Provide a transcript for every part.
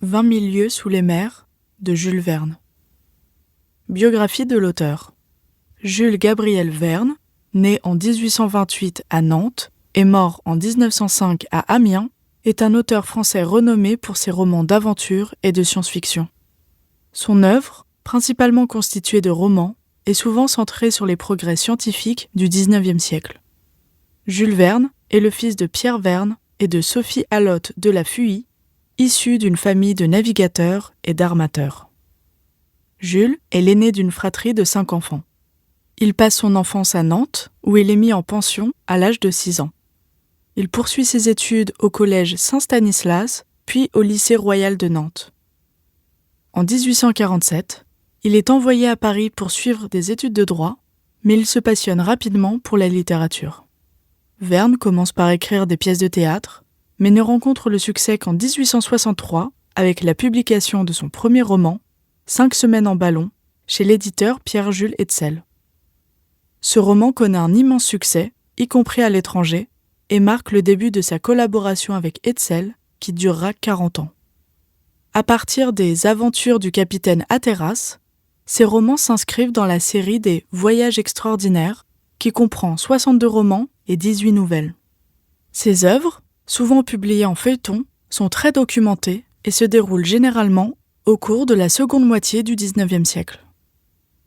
20 000 lieues sous les mers de Jules Verne. Biographie de l'auteur. Jules Gabriel Verne, né en 1828 à Nantes et mort en 1905 à Amiens, est un auteur français renommé pour ses romans d'aventure et de science-fiction. Son œuvre, principalement constituée de romans, est souvent centrée sur les progrès scientifiques du XIXe siècle. Jules Verne est le fils de Pierre Verne et de Sophie Allotte de la Fuye, issu d'une famille de navigateurs et d'armateurs. Jules est l'aîné d'une fratrie de 5 enfants. Il passe son enfance à Nantes, où il est mis en pension à l'âge de 6 ans. Il poursuit ses études au collège Saint-Stanislas, puis au lycée royal de Nantes. En 1847, il est envoyé à Paris pour suivre des études de droit, mais il se passionne rapidement pour la littérature. Verne commence par écrire des pièces de théâtre, mais ne rencontre le succès qu'en 1863 avec la publication de son premier roman, 5 semaines en ballon, chez l'éditeur Pierre-Jules Hetzel. Ce roman connaît un immense succès, y compris à l'étranger, et marque le début de sa collaboration avec Hetzel, qui durera 40 ans. À partir des Aventures du capitaine Hatteras, ces romans s'inscrivent dans la série des Voyages extraordinaires, qui comprend 62 romans et 18 nouvelles. Ces œuvres, souvent publiées en feuilleton, sont très documentées et se déroulent généralement au cours de la seconde moitié du XIXe siècle.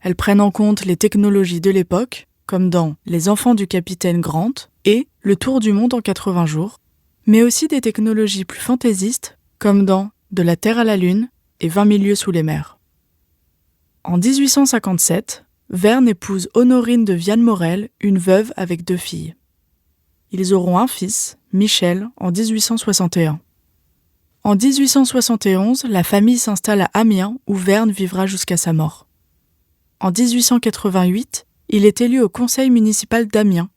Elles prennent en compte les technologies de l'époque, comme dans Les enfants du capitaine Grant et Le tour du monde en 80 jours, mais aussi des technologies plus fantaisistes, comme dans De la Terre à la Lune et 20 000 lieues sous les mers. En 1857, Verne épouse Honorine de Viane-Morel, une veuve avec 2 filles. Ils auront un fils, Michel, en 1861. En 1871, la famille s'installe à Amiens, où Verne vivra jusqu'à sa mort. En 1888, il est élu au conseil municipal d'Amiens,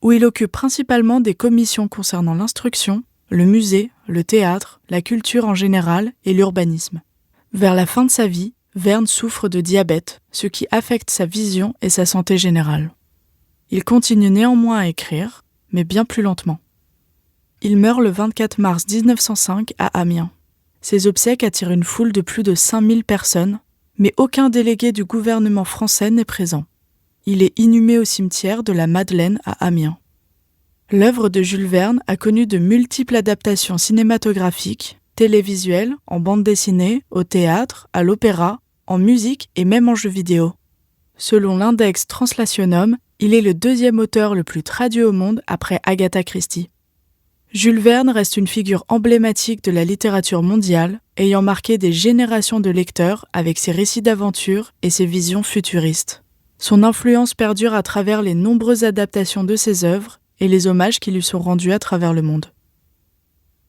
où il occupe principalement des commissions concernant l'instruction, le musée, le théâtre, la culture en général et l'urbanisme. Vers la fin de sa vie, Verne souffre de diabète, ce qui affecte sa vision et sa santé générale. Il continue néanmoins à écrire, mais bien plus lentement. Il meurt le 24 mars 1905 à Amiens. Ses obsèques attirent une foule de plus de 5000 personnes, mais aucun délégué du gouvernement français n'est présent. Il est inhumé au cimetière de la Madeleine à Amiens. L'œuvre de Jules Verne a connu de multiples adaptations cinématographiques, télévisuelles, en bande dessinée, au théâtre, à l'opéra, en musique et même en jeux vidéo. Selon l'Index Translationum, il est le 2e auteur le plus traduit au monde après Agatha Christie. Jules Verne reste une figure emblématique de la littérature mondiale, ayant marqué des générations de lecteurs avec ses récits d'aventure et ses visions futuristes. Son influence perdure à travers les nombreuses adaptations de ses œuvres et les hommages qui lui sont rendus à travers le monde.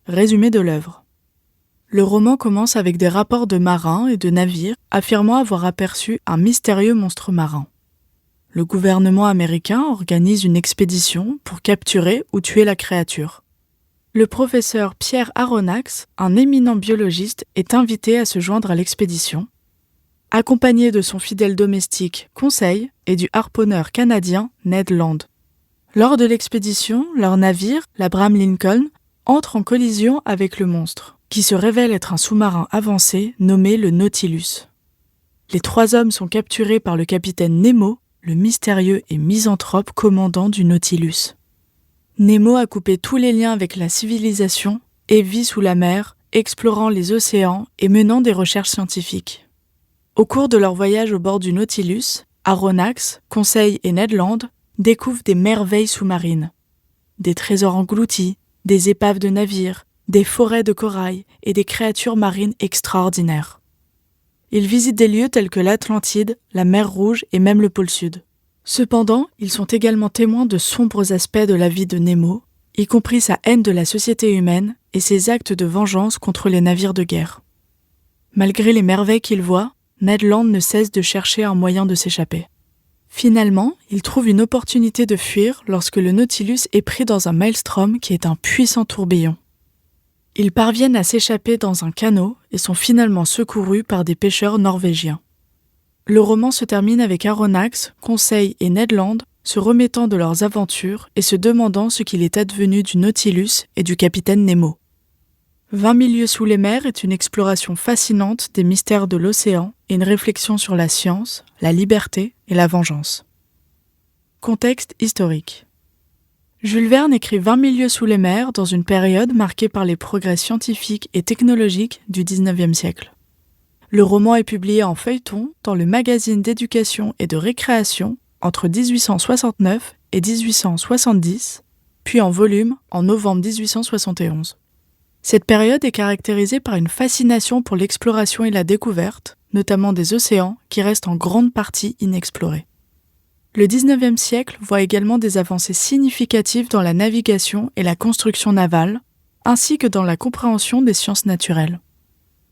Résumé de l'œuvre. Le roman commence avec des rapports de marins et de navires affirmant avoir aperçu un mystérieux monstre marin. Le gouvernement américain organise une expédition pour capturer ou tuer la créature. Le professeur Pierre Aronnax, un éminent biologiste, est invité à se joindre à l'expédition, accompagné de son fidèle domestique Conseil et du harponneur canadien Ned Land. Lors de l'expédition, leur navire, l'Abraham Lincoln, entre en collision avec le monstre, qui se révèle être un sous-marin avancé nommé le Nautilus. Les 3 hommes sont capturés par le capitaine Nemo, le mystérieux et misanthrope commandant du Nautilus. Nemo a coupé tous les liens avec la civilisation et vit sous la mer, explorant les océans et menant des recherches scientifiques. Au cours de leur voyage au bord du Nautilus, Aronnax, Conseil et Ned Land découvrent des merveilles sous-marines. Des trésors engloutis, des épaves de navires, des forêts de corail et des créatures marines extraordinaires. Ils visitent des lieux tels que l'Atlantide, la mer Rouge et même le pôle Sud. Cependant, ils sont également témoins de sombres aspects de la vie de Nemo, y compris sa haine de la société humaine et ses actes de vengeance contre les navires de guerre. Malgré les merveilles qu'ils voient, Ned Land ne cesse de chercher un moyen de s'échapper. Finalement, il trouve une opportunité de fuir lorsque le Nautilus est pris dans un maelstrom qui est un puissant tourbillon. Ils parviennent à s'échapper dans un canot et sont finalement secourus par des pêcheurs norvégiens. Le roman se termine avec Aronnax, Conseil et Ned Land se remettant de leurs aventures et se demandant ce qu'il est advenu du Nautilus et du capitaine Nemo. 20 000 lieues sous les mers est une exploration fascinante des mystères de l'océan et une réflexion sur la science, la liberté et la vengeance. Contexte historique. Jules Verne écrit 20 000 lieues sous les mers dans une période marquée par les progrès scientifiques et technologiques du XIXe siècle. Le roman est publié en feuilleton dans le magazine d'éducation et de récréation entre 1869 et 1870, puis en volume en novembre 1871. Cette période est caractérisée par une fascination pour l'exploration et la découverte, notamment des océans qui restent en grande partie inexplorés. Le XIXe siècle voit également des avancées significatives dans la navigation et la construction navale, ainsi que dans la compréhension des sciences naturelles.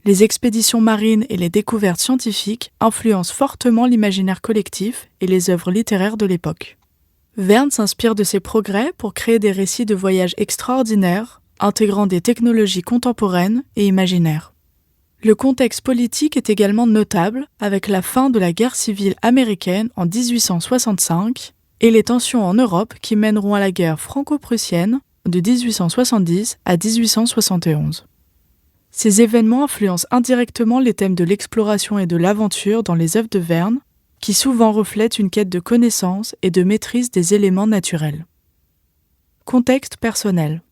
Les expéditions marines et les découvertes scientifiques influencent fortement l'imaginaire collectif et les œuvres littéraires de l'époque. Verne s'inspire de ces progrès pour créer des récits de voyages extraordinaires, intégrant des technologies contemporaines et imaginaires. Le contexte politique est également notable avec la fin de la guerre civile américaine en 1865 et les tensions en Europe qui mèneront à la guerre franco-prussienne de 1870 à 1871. Ces événements influencent indirectement les thèmes de l'exploration et de l'aventure dans les œuvres de Verne, qui souvent reflètent une quête de connaissance et de maîtrise des éléments naturels. Contexte personnel.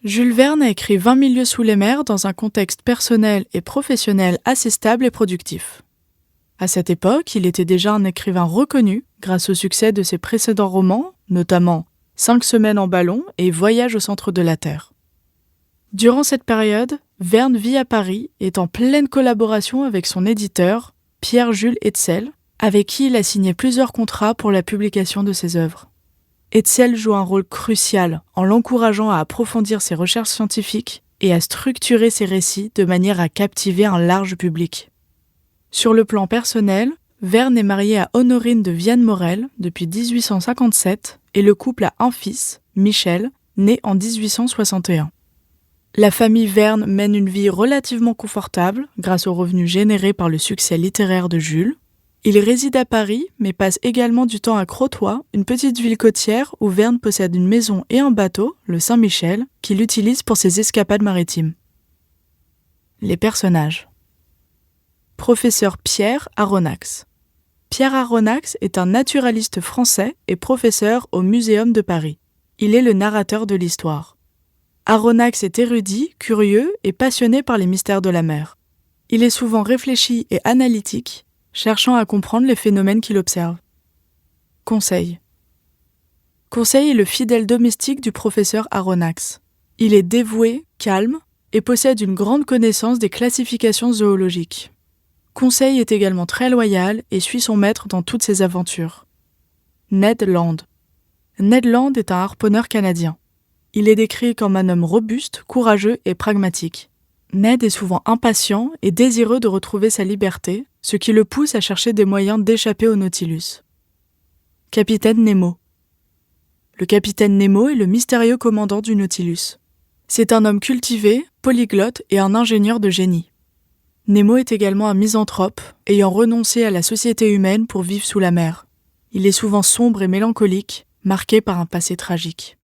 Jules Verne a écrit 20 000 lieues sous les mers dans un contexte personnel et professionnel assez stable et productif. À cette époque, il était déjà un écrivain reconnu grâce au succès de ses précédents romans, notamment 5 semaines en ballon et Voyage au centre de la Terre. Durant cette période, Verne vit à Paris et est en pleine collaboration avec son éditeur, Pierre-Jules Hetzel, avec qui il a signé plusieurs contrats pour la publication de ses œuvres. Hetzel joue un rôle crucial en l'encourageant à approfondir ses recherches scientifiques et à structurer ses récits de manière à captiver un large public. Sur le plan personnel, Verne est marié à Honorine de Vienne-Morel depuis 1857 et le couple a un fils, Michel, né en 1861. La famille Verne mène une vie relativement confortable grâce aux revenus générés par le succès littéraire de Jules. Il réside à Paris, mais passe également du temps à Crotoy, une petite ville côtière où Verne possède une maison et un bateau, le Saint-Michel, qu'il utilise pour ses escapades maritimes. Les personnages. Professeur Pierre Aronnax. Pierre Aronnax est un naturaliste français et professeur au Muséum de Paris. Il est le narrateur de l'histoire. Aronnax est érudit, curieux et passionné par les mystères de la mer. Il est souvent réfléchi et analytique, cherchant à comprendre les phénomènes qu'il observe. Conseil. Conseil est le fidèle domestique du professeur Aronnax. Il est dévoué, calme et possède une grande connaissance des classifications zoologiques. Conseil est également très loyal et suit son maître dans toutes ses aventures. Ned Land. Ned Land est un harponneur canadien. Il est décrit comme un homme robuste, courageux et pragmatique. Ned est souvent impatient et désireux de retrouver sa liberté, ce qui le pousse à chercher des moyens d'échapper au Nautilus. Capitaine Nemo. Le capitaine Nemo est le mystérieux commandant du Nautilus. C'est un homme cultivé, polyglotte et un ingénieur de génie. Nemo est également un misanthrope, ayant renoncé à la société humaine pour vivre sous la mer. Il est souvent sombre et mélancolique, marqué par un passé tragique.